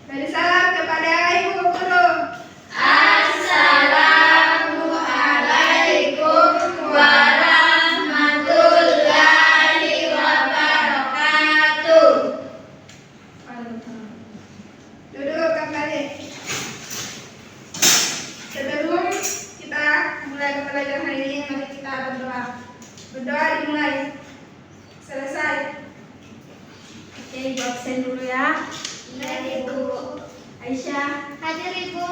Beri salam kepada Ibu Guru. Assalamualaikum warahmatullahi wabarakatuh. Duduk kembali. Sebelum kita mulai pembelajaran hari ini, mari kita berdoa. Berdoa dimulai. Selesai. Oke, Ibu absen dulu ya. Baik, Ibu. Aisyah, Hadir Ibu.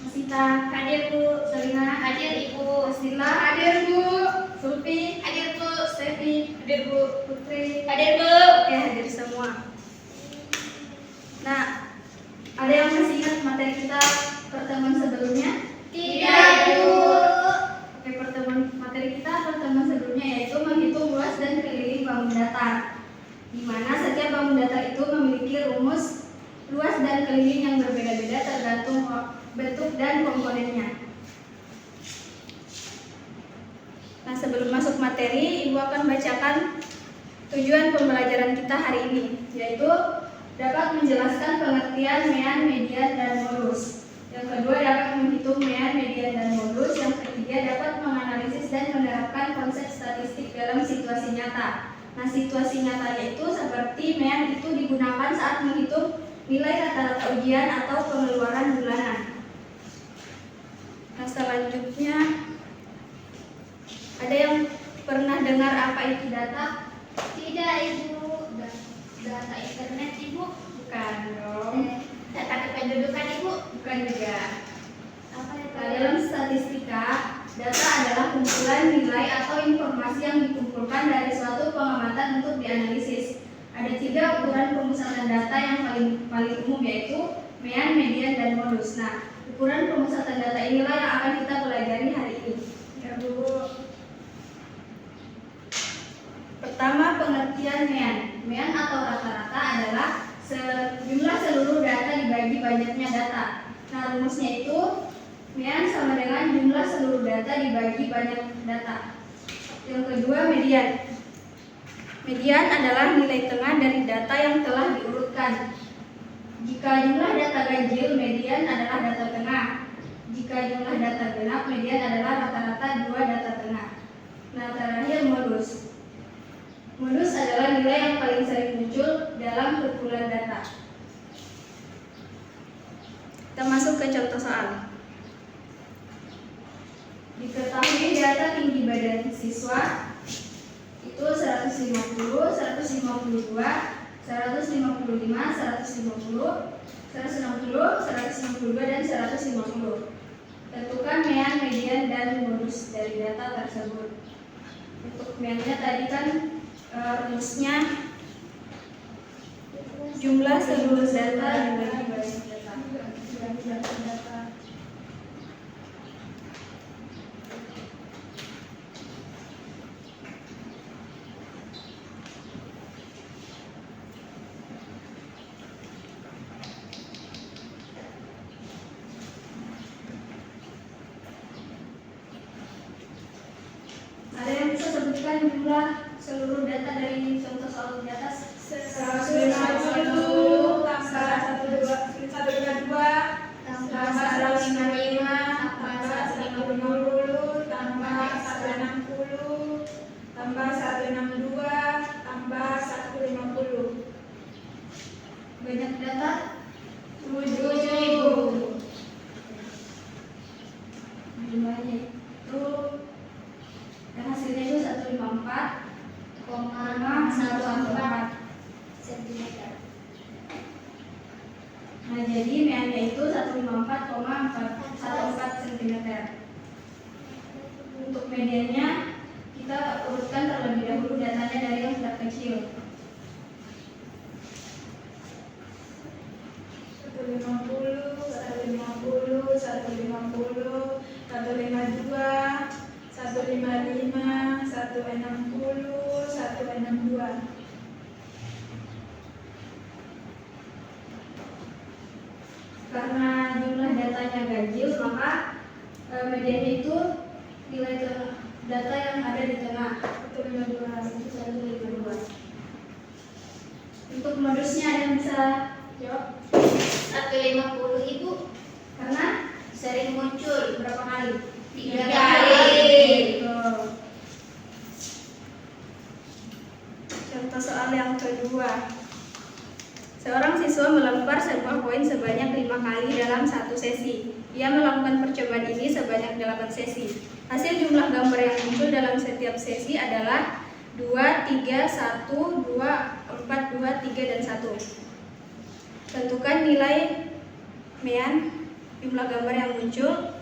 Masita, Hadir Bu. Selina, Hadir Ibu. Asnila, Hadir Bu. Sulfi, Hadir Bu. Stefi, Hadir Bu. Putri. Hadir Bu. Oke, hadir semua. Nah, ada yang masih ingat materi kita pertemuan sebelumnya? Tidak Ibu. Oke, materi kita pertemuan sebelumnya yaitu menghitung luas dan keliling bangun datar, di mana setiap bangun datar itu memiliki rumus luas dan keliling yang berbeda-beda tergantung bentuk dan komponennya. Nah, sebelum masuk materi, Ibu akan bacakan tujuan pembelajaran kita hari ini, yaitu dapat menjelaskan pengertian mean, median, dan modus. Yang kedua, dapat menghitung mean, median, dan modus. Yang ketiga, dapat menganalisis dan menerapkan konsep statistik dalam situasi nyata. Nah, situasi nyatanya itu seperti mean itu digunakan saat menghitung nilai rata-rata ujian atau pengeluaran bulanan. Nah, selanjutnya, ada yang pernah dengar apa itu data? Tidak Ibu. Data internet Ibu. Bukan dong. Data kependudukan Ibu. Bukan juga. Apa itu? Nah, dalam statistika, data adalah kumpulan nilai atau informasi yang dikumpulkan dari suatu pengamatan untuk dianalisis. Ada 3 ukuran pemusatan data yang paling umum, yaitu mean, median, dan modus. Nah, ukuran pemusatan data inilah yang akan kita pelajari hari ini. Ya, Bu. Pertama, pengertian mean. Mean atau rata-rata adalah jumlah seluruh data dibagi banyaknya data. Nah, rumusnya itu mean sama dengan jumlah seluruh data dibagi banyak data. Yang kedua, median. Median adalah nilai tengah dari data yang telah diurutkan. Jika jumlah data ganjil, median adalah data tengah. Jika jumlah data genap, median adalah rata-rata 2 data tengah. Nah, terakhir, modus. Modus adalah nilai yang paling sering muncul dalam kumpulan data. Kita masuk ke contoh soal. Diketahui data tinggi badan siswa itu 150, 152, 155, 150, 160, 162, dan 150. Tentukan mean, median, dan modus dari data tersebut. Untuk meannya tadi kan rumusnya jumlah seluruh data dibagi banyak data. Ada yang bisa sebutkan jumlah seluruh data dari contoh soal di atas? 150 tambah 152 tambah 155 tambah 150 tambah 160 tambah 162 tambah 150. Banyak data? 7.000. Jumlahnya itu dan hasilnya itu 150. 154,114 sentimeter. Nah, jadi meannya itu 154,414 cm. Untuk mediannya kita urutkan terlebih dahulu datanya dari yang terkecil. 150, 150, 150, 152, 155, 160, 162. Karena jumlah datanya ganjil, maka mediannya itu nilai data yang ada di tengah. 152. Untuk modusnya ada yang bisa jawab? 150 Ibu. Karena Sering muncul. berapa kali? 3 kali. Betul. Contoh soal yang kedua. Seorang siswa melempar sebuah koin sebanyak 5 kali dalam satu sesi. Ia melakukan percobaan ini sebanyak 8 sesi. Hasil jumlah gambar yang muncul dalam setiap sesi adalah 2, 3, 1, 2, 4, 2, 3, dan 1. Tentukan nilai mean jumlah gambar yang muncul,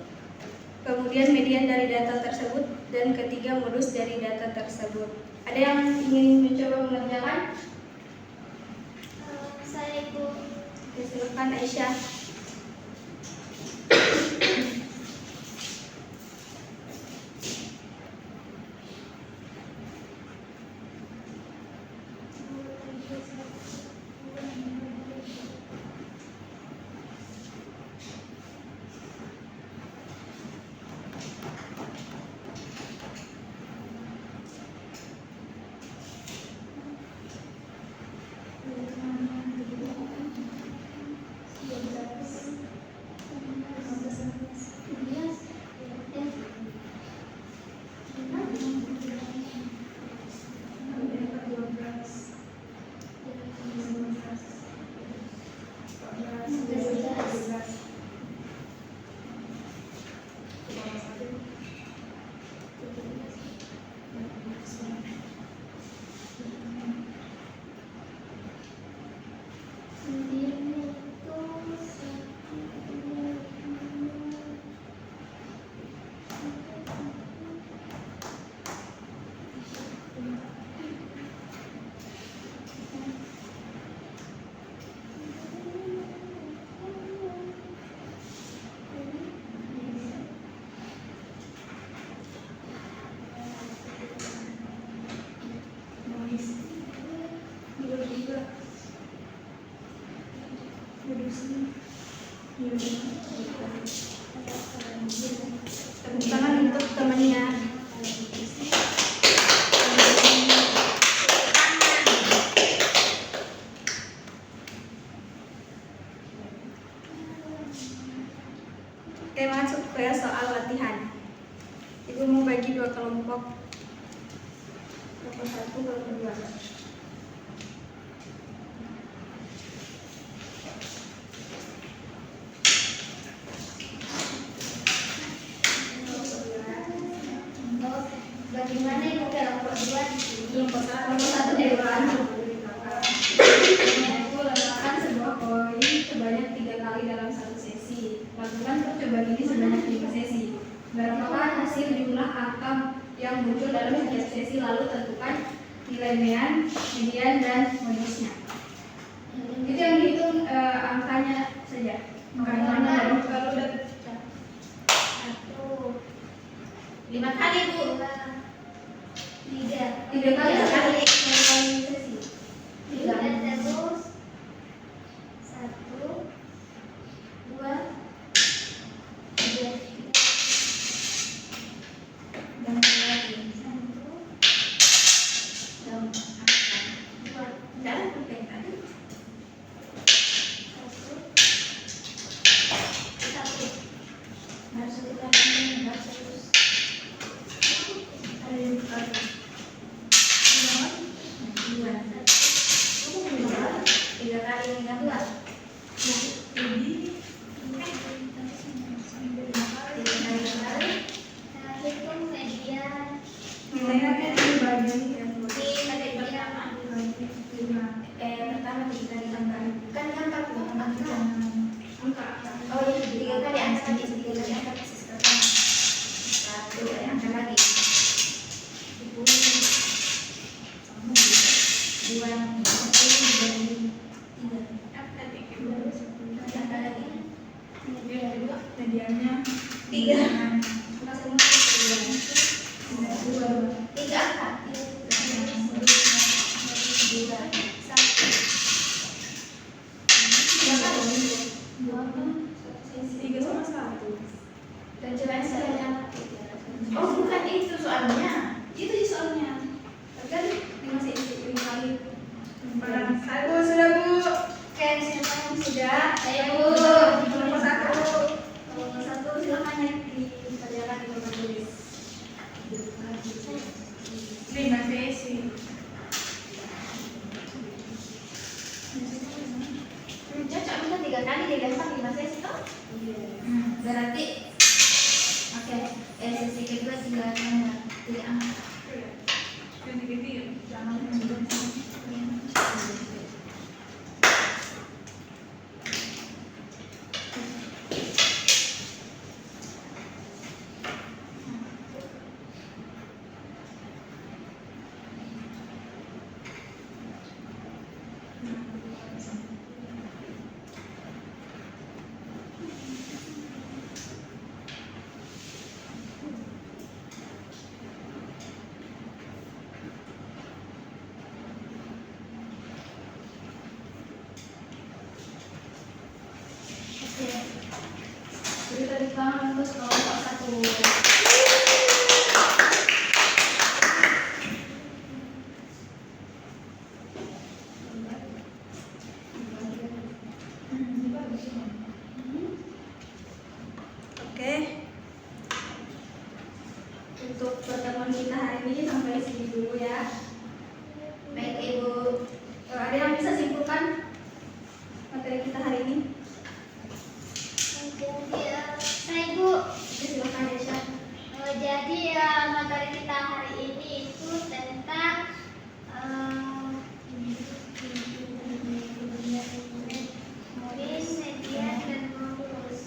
kemudian median dari data tersebut, dan ketiga modus dari data tersebut. Ada yang ingin mencoba mengerjakan? Saya Ibu. Oke, silakan Aisyah. Tepuk tangan untuk temannya. Oke, masuk ke soal latihan. Ibu mau bagi 2 kelompok. Kelompok 1, kelompok 2. Bagaimana Ibu kelompok 2 di sini? Kelompok 1 dari belakang. Aku letakkan sebuah koin sebanyak 3 kali dalam satu sesi. Lakukan percobaan ini sebanyak 5 sesi. Berapakah hasil jumlah angka yang muncul dalam setiap sesi, lalu tentukan nilai mean, median, dan modusnya. Itu yang dihitung angkanya saja. Angkanya Kalau udah 5 kali Bu. 3 kali sekali sesi. 3 terus 1 2 3 Dan lagi. dan Nilainya kan bagian ya. Di materi pertama. Pertama kita ditambah Kan angka tuh, angka. angka. Oh iya, 3 kali angka tadi, 3 kali angka persis pertama. 1 angka lagi. 2 angka lagi. Kemudian kedua mediannya 3 Angka semua 2. 3 angka. 2 1. tiga sama satu. Dan coba soalnya. Oh bukan itu soalnya. Itu sih soalnya. Kan ini masih 5 kali. Satu sudah Bu. Oke, siapa yang sudah? Saya Bu. Nomor satu. Nomor 1 silakan ya dikerjakan di papan tulis. 5 sesi. Cocok kita 3 kali digampang 5 sesi toh? Berarti oke, sesi kedua 3 angka. Yang tiga jangan Oke. Jadi tadi tangan untuk kelompok 1. Oke. Untuk pertemuan kita hari ini sampai sini dulu ya. Baik Ibu. Ada yang bisa simpulkan materi kita hari ini? Saya Ibu. Oke, silakan ya, Syah. Jadi materi kita hari ini itu tentang nulis, median, dan rumus.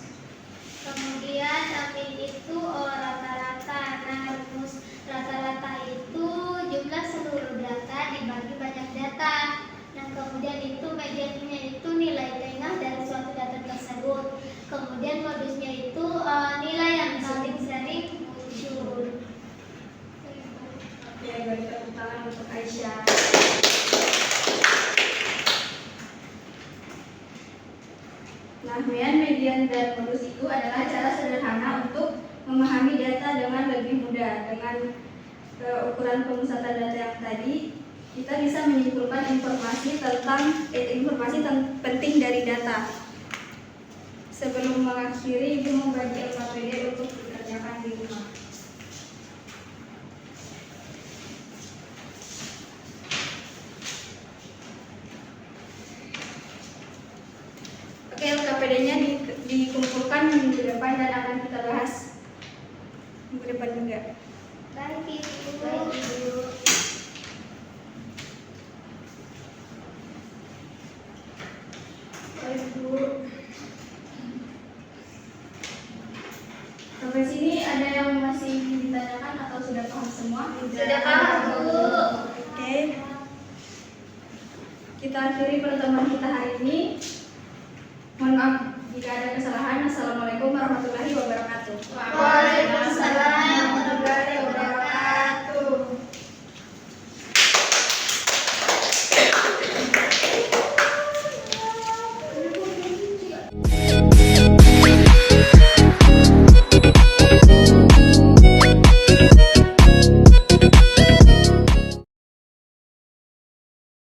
Kemudian min itu rata-rata. Nah, rumus rata-rata itu jumlah seluruh data dibagi banyak data. Nah, kemudian itu mediannya itu nilai tengah dari suatu data tersebut. Kemudian modusnya itu nilai yang paling sering muncul. Oke, beri tepuk tangan untuk Aisyah. Nah, median dan modus itu adalah cara sederhana untuk memahami data dengan lebih mudah. Dengan ukuran pemusatan data yang tadi, kita bisa menyimpulkan informasi penting dari data. Sebelum mengakhiri, Ibu membagi LKPD untuk dikerjakan di rumah. Oke, LKPD-nya dikumpulkan minggu depan dan akan kita bahas minggu depan juga. Baik Ibu. Baik, Bu. Sampai sini ada yang masih ditanyakan atau sudah paham semua? Sudah paham, Bu. Oke. Kita akhiri pertemuan kita hari ini. Mohon maaf jika ada kesalahan. Assalamualaikum warahmatullahi wabarakatuh. Waalaikumsalam.